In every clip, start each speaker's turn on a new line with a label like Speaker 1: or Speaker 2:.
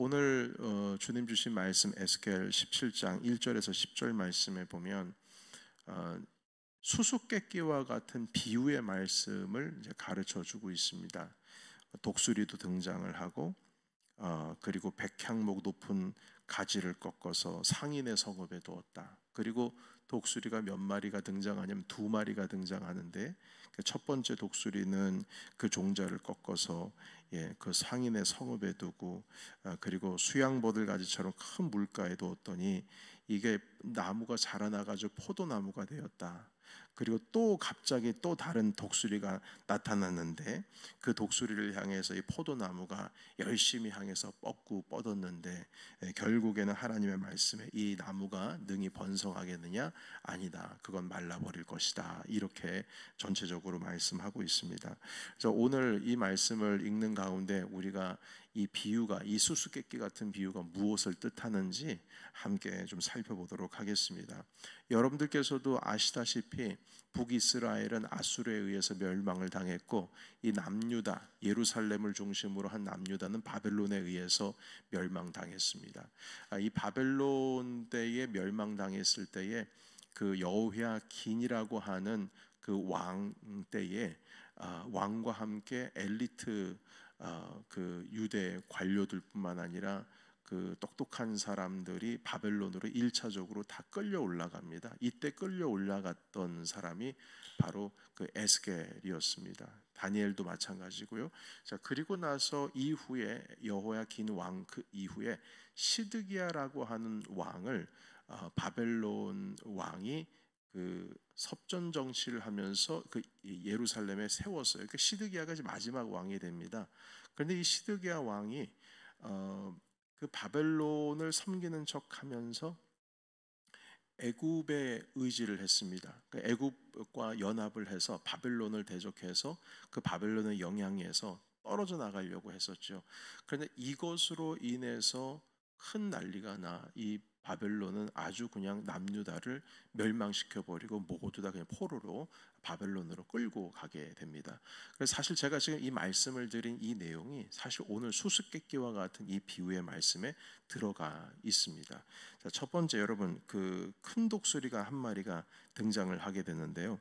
Speaker 1: 오늘 주님 주신 말씀 에스겔 17장 1절에서 10절 말씀에 보면 수수께끼와 같은 비유의 말씀을 이제 가르쳐 주고 있습니다. 독수리도 등장을 하고 그리고 백향목 높은 가지를 꺾어서 상인의 성읍에 두었다. 그리고 독수리가 몇 마리가 등장하냐면 두 마리가 등장하는데 첫 번째 독수리는 그 종자를 꺾어서 그 상인의 성읍에 두고 그리고 수양보들 가지처럼 큰 물가에 두었더니 이게 나무가 자라나가지고 포도나무가 되었다. 그리고 또 갑자기 또 다른 독수리가 나타났는데 그 독수리를 향해서 이 포도나무가 열심히 향해서 뻗고 뻗었는데 결국에는 하나님의 말씀에 이 나무가 능히 번성하겠느냐? 아니다. 그건 말라버릴 것이다. 이렇게 전체적으로 말씀하고 있습니다. 그래서 오늘 이 말씀을 읽는 가운데 우리가 이 비유가, 이 수수께끼 같은 비유가 무엇을 뜻하는지 함께 좀 살펴보도록 하겠습니다. 여러분들께서도 아시다시피 북이스라엘은 아수르에 의해서 멸망을 당했고 이 남유다, 예루살렘을 중심으로 한 남유다는 바벨론에 의해서 멸망당했습니다. 이 바벨론 때에 멸망당했을 때에 그 여호야긴이라고 하는 그 왕 때에 왕과 함께 엘리트 그 유대 관료들뿐만 아니라 그 똑똑한 사람들이 바벨론으로 1차적으로 다 끌려 올라갑니다. 이때 끌려 올라갔던 사람이 바로 그 에스겔이었습니다. 다니엘도 마찬가지고요. 자, 그리고 나서 이후에 여호야긴 왕 그 이후에 시드기야라고 하는 왕을 바벨론 왕이 그 섭전 정치를 하면서 그 예루살렘에 세웠어요. 그 시드기야가 마지막 왕이 됩니다. 그런데 이 시드기야 왕이 그 바벨론을 섬기는 척하면서 애굽에 의지를 했습니다. 애굽과 연합을 해서 바벨론을 대적해서 그 바벨론의 영향에서 떨어져 나가려고 했었죠. 그런데 이것으로 인해서 큰 난리가 이 바벨론은 아주 그냥 남유다를 멸망시켜 버리고 모두 다 그냥 포로로 바벨론으로 끌고 가게 됩니다. 그래서 사실 제가 지금 이 말씀을 드린 이 내용이 사실 오늘 수수께끼와 같은 이 비유의 말씀에 들어가 있습니다. 자, 첫 번째 여러분 그 큰 독수리가 한 마리가 등장을 하게 되는데요.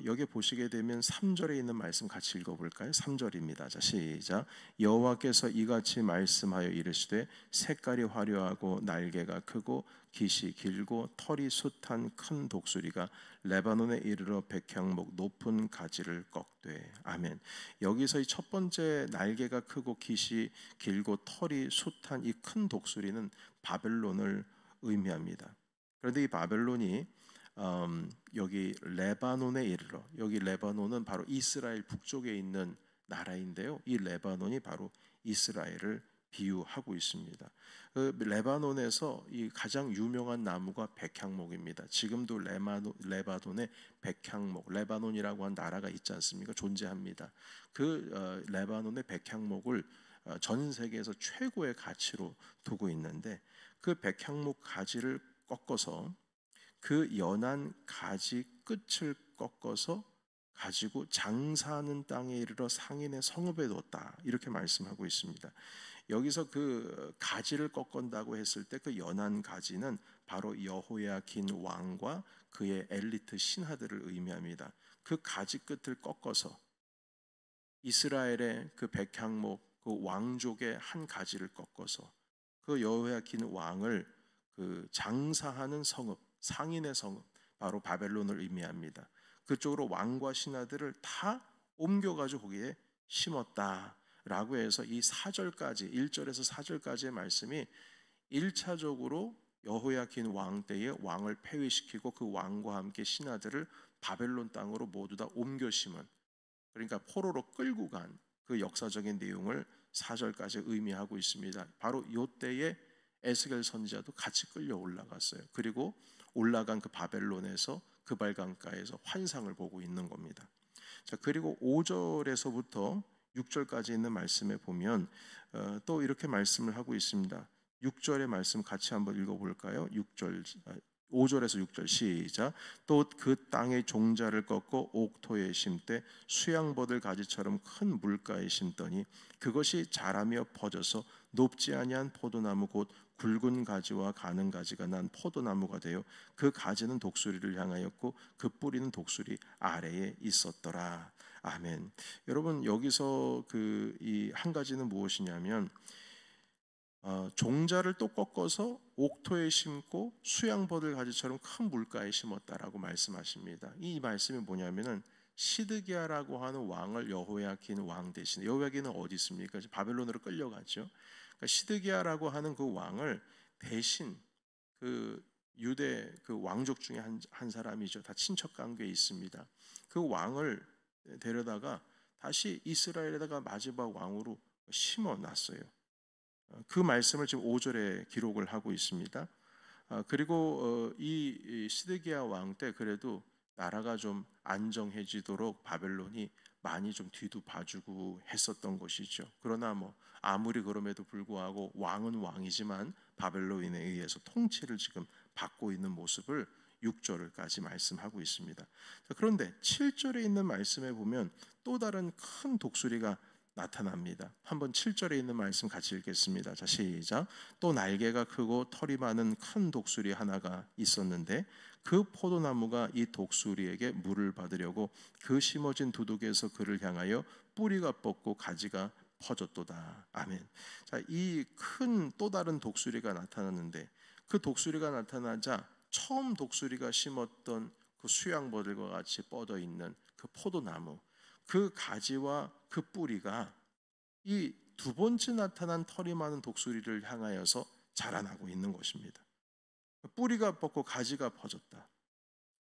Speaker 1: 여기 보시게 되면 3절에 있는 말씀 같이 읽어볼까요? 3절입니다. 자, 시작. 여호와께서 이같이 말씀하여 이르시되 색깔이 화려하고 날개가 크고 깃이 길고 털이 숱한 큰 독수리가 레바논에 이르러 백향목 높은 가지를 꺾되. 아멘. 여기서 이 첫 번째 날개가 크고 깃이 길고 털이 숱한 이 큰 독수리는 바벨론을 의미합니다. 그런데 이 바벨론이 여기 레바논에 이르러, 여기 레바논은 바로 이스라엘 북쪽에 있는 나라인데요. 이 레바논이 바로 이스라엘을 비유하고 있습니다. 그 레바논에서 이 가장 유명한 나무가 백향목입니다. 지금도 레바논에 백향목, 레바논이라고 한 나라가 있지 않습니까? 존재합니다. 그 레바논의 백향목을 전 세계에서 최고의 가치로 두고 있는데 그 백향목 가지를 꺾어서 그 연한 가지 끝을 꺾어서 가지고 장사하는 땅에 이르러 상인의 성읍에 뒀다. 이렇게 말씀하고 있습니다. 여기서 그 가지를 꺾은다고 했을 때 그 연한 가지는 바로 여호야긴 왕과 그의 엘리트 신하들을 의미합니다. 그 가지 끝을 꺾어서 이스라엘의 그 백향목 그 왕족의 한 가지를 꺾어서 그 여호야긴 왕을 그 장사하는 성읍, 상인의 성읍, 바로 바벨론을 의미합니다. 그쪽으로 왕과 신하들을 다 옮겨가지고 거기에 심었다라고 해서 이 4절까지 1절에서 4절까지의 말씀이 1차적으로 여호야긴 왕 때에 왕을 폐위시키고 그 왕과 함께 신하들을 바벨론 땅으로 모두 다 옮겨 심은, 그러니까 포로로 끌고 간 그 역사적인 내용을 4절까지 의미하고 있습니다. 바로 이때에 에스겔 선지자도 같이 끌려 올라갔어요. 그리고 올라간 그 바벨론에서 그발강가에서 환상을 보고 있는 겁니다. 자, 그리고 5절에서부터 6절까지 있는 말씀에 보면 또 이렇게 말씀을 하고 있습니다. 6절의 말씀 같이 한번 읽어볼까요? 6절 5절에서 6절 시작. 또 그 땅의 종자를 꺾고 옥토에 심되 수양버들 가지처럼 큰 물가에 심더니 그것이 자라며 퍼져서 높지 아니한 포도나무 곧 굵은 가지와 가는 가지가 난 포도나무가 되어 그 가지는 독수리를 향하였고 그 뿌리는 독수리 아래에 있었더라. 아멘. 여러분 여기서 그 이 한 가지는 무엇이냐면 종자를 또 꺾어서 옥토에 심고 수양버들 가지처럼 큰 물가에 심었다라고 말씀하십니다. 이 말씀이 뭐냐면은 시드기야라고 하는 왕을 여호야긴 왕 대신, 여호야긴은 어디 있습니까? 바벨론으로 끌려갔죠. 그러니까 시드기야라고 하는 그 왕을 대신 그 유대 그 왕족 중에 한 사람이죠. 다 친척 관계에 있습니다. 그 왕을 데려다가 다시 이스라엘에다가 마지막 왕으로 심어 놨어요. 그 말씀을 지금 5절에 기록을 하고 있습니다. 그리고 이 시드기야 왕 때 그래도 나라가 좀 안정해지도록 바벨론이 많이 좀 뒤도 봐주고 했었던 것이죠. 그러나 뭐 아무리 그럼에도 불구하고 왕은 왕이지만 바벨론에 의해서 통치를 지금 받고 있는 모습을 6절까지 말씀하고 있습니다. 그런데 7절에 있는 말씀에 보면 또 다른 큰 독수리가 나타납니다. 한번 7절에 있는 말씀 같이 읽겠습니다. 자, 시작. 또 날개가 크고 털이 많은 큰 독수리 하나가 있었는데 그 포도나무가 이 독수리에게 물을 받으려고 그 심어진 두둑에서 그를 향하여 뿌리가 뻗고 가지가 퍼졌도다. 아멘. 자, 이 큰 또 다른 독수리가 나타났는데 그 독수리가 나타나자 처음 독수리가 심었던 그 수양버들과 같이 뻗어 있는 그 포도나무, 그 가지와 그 뿌리가 이 두 번째 나타난 털이 많은 독수리를 향하여서 자라나고 있는 것입니다. 뿌리가 뻗고 가지가 퍼졌다.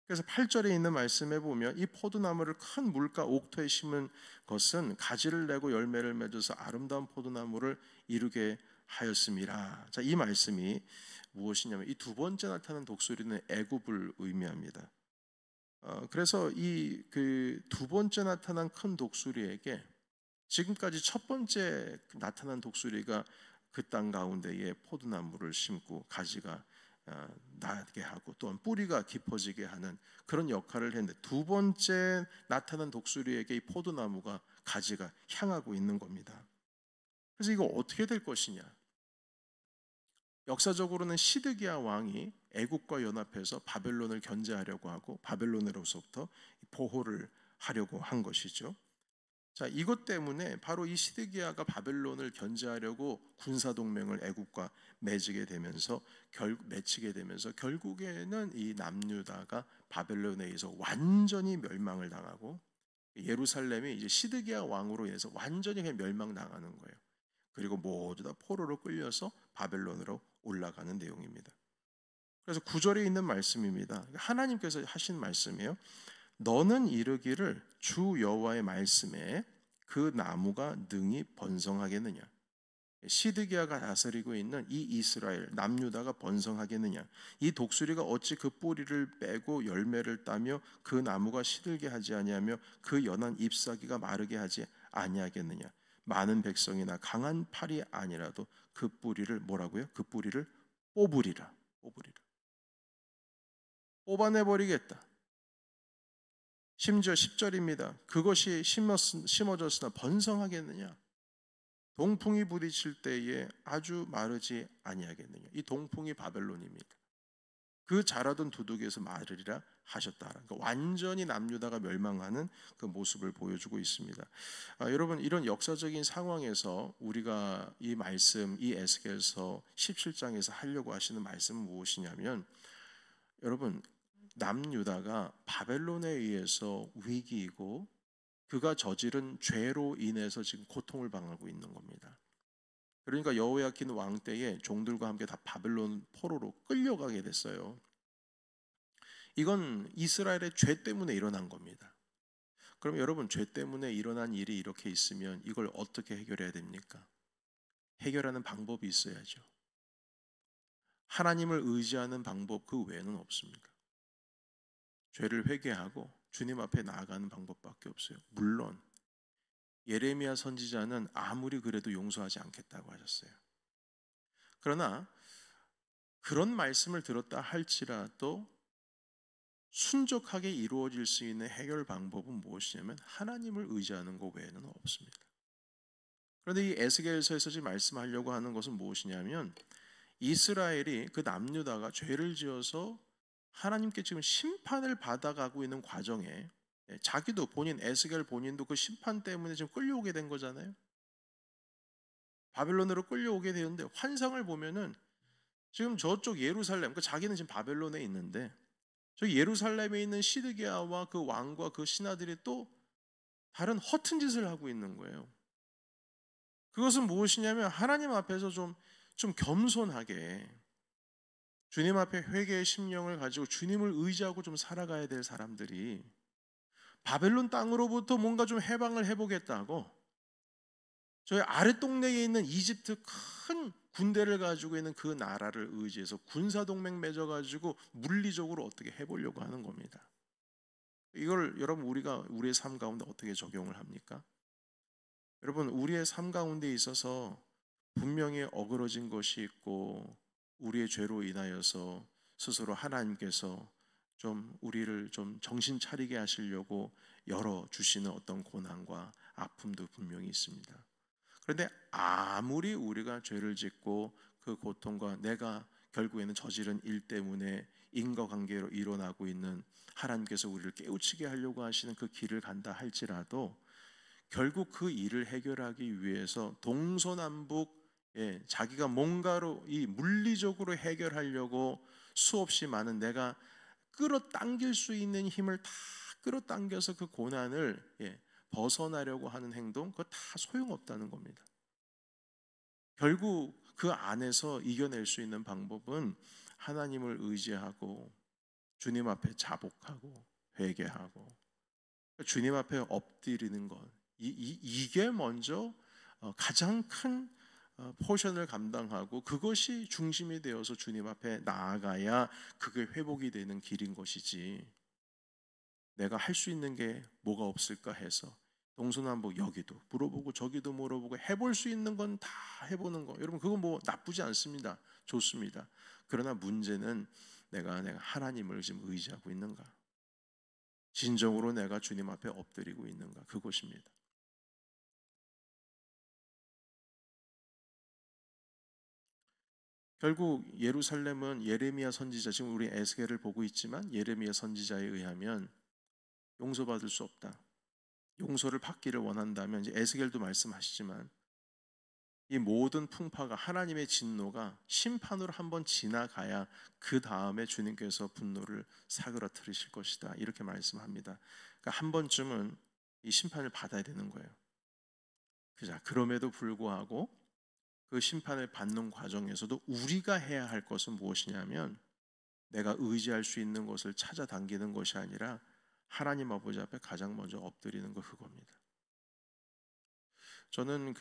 Speaker 1: 그래서 8절에 있는 말씀에 보면 이 포도나무를 큰 물가 옥토에 심은 것은 가지를 내고 열매를 맺어서 아름다운 포도나무를 이루게 하였음이라. 자, 이 말씀이 무엇이냐면 이 두 번째 나타난 독수리는 애굽을 의미합니다. 그래서 이 그 두 번째 나타난 큰 독수리에게 지금까지 첫 번째 나타난 독수리가 그 땅 가운데에 포도나무를 심고 가지가 나게 하고 또한 뿌리가 깊어지게 하는 그런 역할을 했는데 두 번째 나타난 독수리에게 이 포도나무가 가지가 향하고 있는 겁니다. 그래서 이거 어떻게 될 것이냐? 역사적으로는 시드기야 왕이 애국과 연합해서 바벨론을 견제하려고 하고 바벨론으로부터 보호를 하려고 한 것이죠. 자, 이것 때문에 바로 이 시드기야가 바벨론을 견제하려고 군사 동맹을 애국과 맺게 되면서 결국에는 이 남유다가 바벨론에 의해서 완전히 멸망을 당하고 예루살렘이 이제 시드기야 왕으로 인해서 완전히 그냥 멸망당하는 거예요. 그리고 모두 다 포로로 끌려서 바벨론으로 올라가는 내용입니다. 그래서 9절에 있는 말씀입니다. 하나님께서 하신 말씀이에요. 너는 이르기를 주 여호와의 말씀에 그 나무가 능히 번성하겠느냐? 시드기야가 다스리고 있는 이 이스라엘 남유다가 번성하겠느냐? 이 독수리가 어찌 그 뿌리를 빼고 열매를 따며 그 나무가 시들게 하지 아니하며 그 연한 잎사귀가 마르게 하지 아니하겠느냐? 많은 백성이나 강한 팔이 아니라도 그 뿌리를 뭐라고요? 그 뿌리를 뽑으리라. 뽑아내 버리겠다. 심지어 10절입니다. 그것이 심어졌으나 번성하겠느냐? 동풍이 부딪힐 때에 아주 마르지 아니하겠느냐? 이 동풍이 바벨론입니다. 그 자라던 두둑에서 마르리라 하셨다. 그러니까 완전히 남유다가 멸망하는 그 모습을 보여주고 있습니다. 여러분, 이런 역사적인 상황에서 우리가 이 말씀, 이 에스겔서 17장에서 하려고 하시는 말씀은 무엇이냐면, 여러분, 남유다가 바벨론에 의해서 위기이고 그가 저지른 죄로 인해서 지금 고통을 당하고 있는 겁니다. 그러니까 여호야킨 왕 때에 종들과 함께 다 바벨론 포로로 끌려가게 됐어요. 이건 이스라엘의 죄 때문에 일어난 겁니다. 그럼 여러분, 죄 때문에 일어난 일이 이렇게 있으면 이걸 어떻게 해결해야 됩니까? 해결하는 방법이 있어야죠. 하나님을 의지하는 방법 그 외에는 없습니다. 죄를 회개하고 주님 앞에 나아가는 방법밖에 없어요. 물론 예레미야 선지자는 아무리 그래도 용서하지 않겠다고 하셨어요. 그러나 그런 말씀을 들었다 할지라도 순적하게 이루어질 수 있는 해결 방법은 무엇이냐면 하나님을 의지하는 것 외에는 없습니다. 그런데 이 에스겔서에서 지금 말씀하려고 하는 것은 무엇이냐면 이스라엘이 그 남유다가 죄를 지어서 하나님께 지금 심판을 받아가고 있는 과정에 자기도 본인 에스겔 본인도 그 심판 때문에 지금 끌려오게 된 거잖아요. 바벨론으로 끌려오게 되는데 환상을 보면은 지금 저쪽 예루살렘, 그 자기는 지금 바벨론에 있는데 저 예루살렘에 있는 시드기야와 그 왕과 그 신하들이 또 다른 허튼 짓을 하고 있는 거예요. 그것은 무엇이냐면 하나님 앞에서 좀 겸손하게 주님 앞에 회개의 심령을 가지고 주님을 의지하고 좀 살아가야 될 사람들이 바벨론 땅으로부터 뭔가 좀 해방을 해보겠다고 저희 아랫동네에 있는 이집트 큰 군대를 가지고 있는 그 나라를 의지해서 군사동맹 맺어가지고 물리적으로 어떻게 해보려고 하는 겁니다. 이걸 여러분 우리가 우리의 삶 가운데 어떻게 적용을 합니까? 여러분 우리의 삶 가운데 있어서 분명히 어그러진 것이 있고 우리의 죄로 인하여서 스스로 하나님께서 좀 우리를 좀 정신 차리게 하시려고 열어주시는 어떤 고난과 아픔도 분명히 있습니다. 그런데 아무리 우리가 죄를 짓고 그 고통과 내가 결국에는 저지른 일 때문에 인과관계로 일어나고 있는 하나님께서 우리를 깨우치게 하려고 하시는 그 길을 간다 할지라도 결국 그 일을 해결하기 위해서 동서남북 자기가 뭔가로 이 물리적으로 해결하려고 수없이 많은 내가 끌어당길 수 있는 힘을 다 끌어당겨서 그 고난을 벗어나려고 하는 행동, 그거 다 소용없다는 겁니다. 결국 그 안에서 이겨낼 수 있는 방법은 하나님을 의지하고 주님 앞에 자복하고 회개하고 주님 앞에 엎드리는 것, 이게 먼저 가장 큰 포션을 감당하고 그것이 중심이 되어서 주님 앞에 나아가야 그게 회복이 되는 길인 것이지, 내가 할 수 있는 게 뭐가 없을까 해서 동서남북 여기도 물어보고 저기도 물어보고 해볼 수 있는 건 다 해보는 거, 여러분 그거 뭐 나쁘지 않습니다. 좋습니다. 그러나 문제는 내가 하나님을 지금 의지하고 있는가, 진정으로 내가 주님 앞에 엎드리고 있는가, 그것입니다. 결국 예루살렘은 예레미야 선지자, 지금 우리 에스겔을 보고 있지만 예레미야 선지자에 의하면 용서받을 수 없다. 용서를 받기를 원한다면 이제 에스겔도 말씀하시지만 이 모든 풍파가 하나님의 진노가 심판으로 한번 지나가야 그 다음에 주님께서 분노를 사그러뜨리실 것이다, 이렇게 말씀합니다. 그러니까 한 번쯤은 이 심판을 받아야 되는 거예요. 그럼에도 불구하고 그 심판을 받는 과정에서도 우리가 해야 할 것은 무엇이냐면 내가 의지할 수 있는 것을 찾아당기는 것이 아니라 하나님 아버지 앞에 가장 먼저 엎드리는 거, 그겁니다. 저는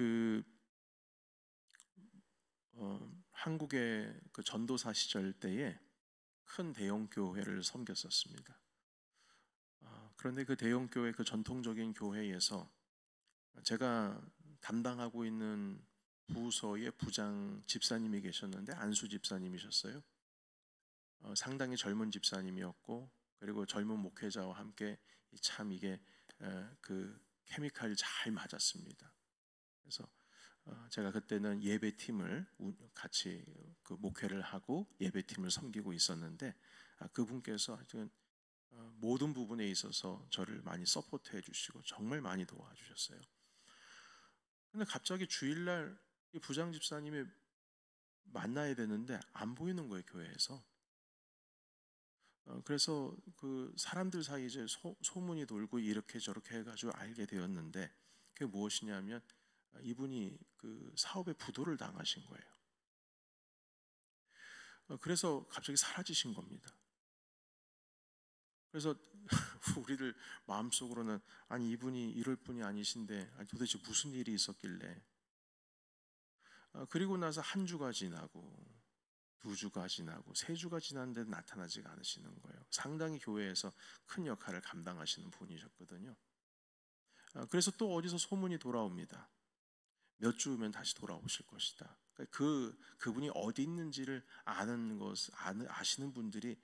Speaker 1: 한국의 그 전도사 시절 때에 큰 대형 교회를 섬겼었습니다. 그런데 그 대형 교회, 그 전통적인 교회에서 제가 담당하고 있는 부서의 부장 집사님이 계셨는데 안수 집사님이셨어요. 상당히 젊은 집사님이었고, 그리고 젊은 목회자와 함께 참 이게 그 케미칼이 잘 맞았습니다. 그래서 제가 그때는 예배팀을 같이 그 목회를 하고 예배팀을 섬기고 있었는데 그분께서 하여튼 모든 부분에 있어서 저를 많이 서포트해 주시고 정말 많이 도와주셨어요. 근데 갑자기 주일날 이 부장 집사님이 만나야 되는데 안 보이는 거예요, 교회에서. 그래서 그 사람들 사이에 이제 소문이 돌고 이렇게 저렇게 해가지고 알게 되었는데, 그게 무엇이냐면 이분이 그 사업에 부도를 당하신 거예요. 그래서 갑자기 사라지신 겁니다. 그래서 우리들 마음속으로는 아니 이분이 이럴 분이 아니신데 도대체 무슨 일이 있었길래. 그리고 나서 한 주가 지나고 두 주가 지나고 세 주가 지났는데 나타나지가 않으시는 거예요. 상당히 교회에서 큰 역할을 감당하시는 분이셨거든요. 그래서 또 어디서 소문이 돌아옵니다. 몇 주 후면 다시 돌아오실 것이다. 그 그분이 어디 있는지를 아시는 분들이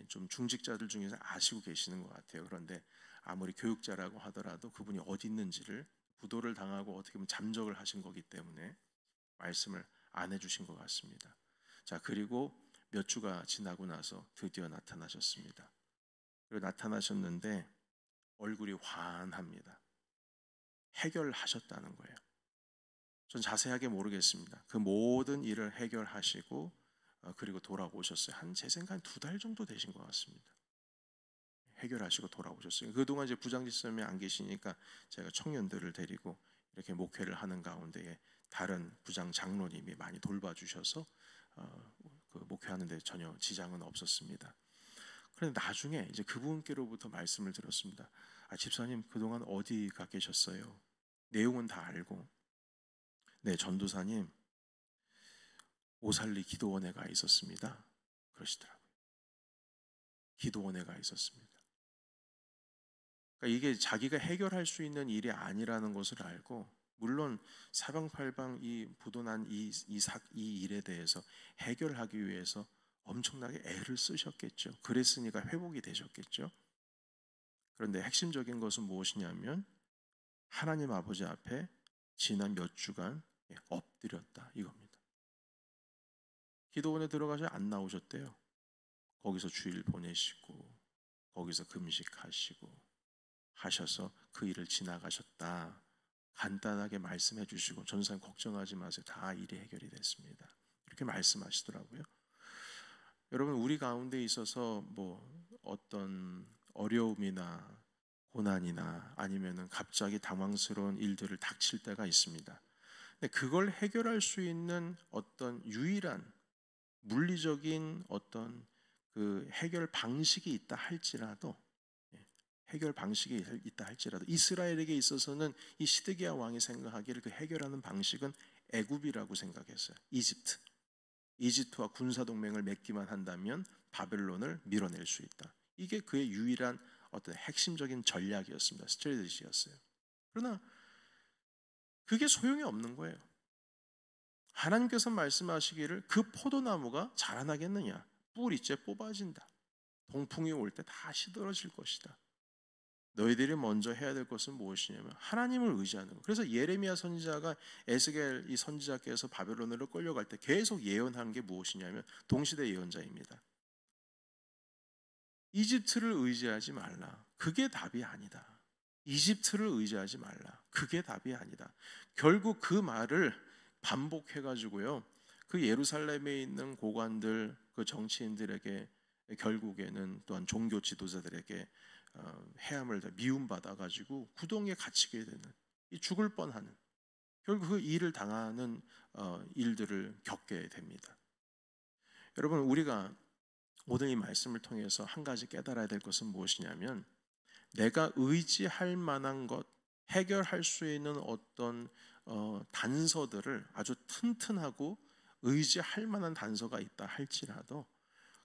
Speaker 1: 좀 중직자들 중에서 아시고 계시는 것 같아요. 그런데 아무리 교육자라고 하더라도 그분이 어디 있는지를 부도를 당하고 어떻게 보면 잠적을 하신 거기 때문에 말씀을 안 해주신 것 같습니다. 자, 그리고 몇 주가 지나고 나서 드디어 나타나셨습니다. 그리고 나타나셨는데 얼굴이 환합니다. 해결하셨다는 거예요. 전 자세하게 모르겠습니다. 그 모든 일을 해결하시고 그리고 돌아오셨어요. 제 생각엔 2달 정도 되신 것 같습니다. 해결하시고 돌아오셨어요. 그동안 이제 부장지점에 안 계시니까 제가 청년들을 데리고 이렇게 목회를 하는 가운데에 다른 부장 장로님이 많이 돌봐주셔서 그 목회하는 데 전혀 지장은 없었습니다. 그런데 나중에 이제 그분께로부터 말씀을 들었습니다. 집사님 그동안 어디 가 계셨어요? 내용은 다 알고, 네, 전도사님 오살리 기도원에 가 있었습니다. 그러시더라고요. 기도원에 가 있었습니다. 그러니까 이게 자기가 해결할 수 있는 일이 아니라는 것을 알고, 물론 사방팔방 이 부도난 이 일에 대해서 해결하기 위해서 엄청나게 애를 쓰셨겠죠. 그랬으니까 회복이 되셨겠죠. 그런데 핵심적인 것은 무엇이냐면 하나님 아버지 앞에 지난 몇 주간 엎드렸다 이겁니다. 기도원에 들어가서 안 나오셨대요. 거기서 주일 보내시고 거기서 금식하시고 하셔서 그 일을 지나가셨다. 간단하게 말씀해 주시고 전도사님 걱정하지 마세요. 다 일이 해결이 됐습니다. 이렇게 말씀하시더라고요. 여러분, 우리 가운데 있어서 뭐 어떤 어려움이나 고난이나 아니면은 갑자기 당황스러운 일들을 닥칠 때가 있습니다. 근데 그걸 해결할 수 있는 어떤 유일한 물리적인 어떤 그 해결 방식이 있다 할지라도 이스라엘에게 있어서는 이 시드기야 왕이 생각하기를 그 해결하는 방식은 애굽이라고 생각했어요. 이집트와 군사동맹을 맺기만 한다면 바벨론을 밀어낼 수 있다. 이게 그의 유일한 어떤 핵심적인 전략이었습니다. 스트레티지였어요. 그러나 그게 소용이 없는 거예요. 하나님께서 말씀하시기를 그 포도나무가 자라나겠느냐? 뿌리째 뽑아진다. 동풍이 올 때 다 시들어질 것이다. 너희들이 먼저 해야 될 것은 무엇이냐면 하나님을 의지하는 것. 그래서 예레미야 선지자가 에스겔 이 선지자께서 바벨론으로 끌려갈 때 계속 예언한 게 무엇이냐면 동시대 예언자입니다. 이집트를 의지하지 말라. 그게 답이 아니다. 이집트를 의지하지 말라. 그게 답이 아니다. 결국 그 말을 반복해가지고요. 그 예루살렘에 있는 고관들, 그 정치인들에게 결국에는 또한 종교 지도자들에게 해함을 다 미움받아가지고 구덩이에 갇히게 되는, 죽을 뻔하는, 결국 그 일을 당하는 일들을 겪게 됩니다. 여러분, 우리가 오늘 이 말씀을 통해서 한 가지 깨달아야 될 것은 무엇이냐면 내가 의지할 만한 것, 해결할 수 있는 어떤 단서들을 아주 튼튼하고 의지할 만한 단서가 있다 할지라도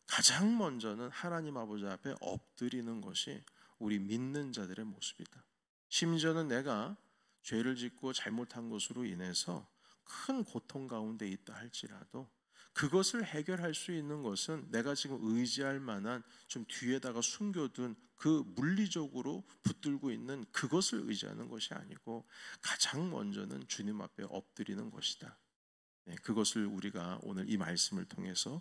Speaker 1: 가장 먼저는 하나님 아버지 앞에 엎드리는 것이 우리 믿는 자들의 모습이다. 심지어는 내가 죄를 짓고 잘못한 것으로 인해서 큰 고통 가운데 있다 할지라도 그것을 해결할 수 있는 것은 내가 지금 의지할 만한 좀 뒤에다가 숨겨둔 그 물리적으로 붙들고 있는 그것을 의지하는 것이 아니고 가장 먼저는 주님 앞에 엎드리는 것이다. 그것을 우리가 오늘 이 말씀을 통해서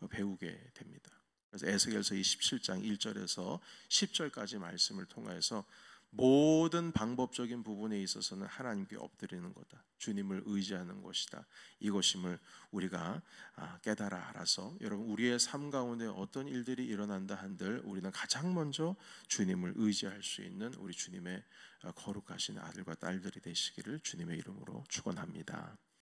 Speaker 1: 배우게 됩니다. 그래서 에스겔서 27장 1절에서 10절까지 말씀을 통해서 모든 방법적인 부분에 있어서는 하나님께 엎드리는 거다. 주님을 의지하는 것이다. 이것임을 우리가 깨달아 알아서 여러분 우리의 삶 가운데 어떤 일들이 일어난다 한들 우리는 가장 먼저 주님을 의지할 수 있는 우리 주님의 거룩하신 아들과 딸들이 되시기를 주님의 이름으로 축원합니다.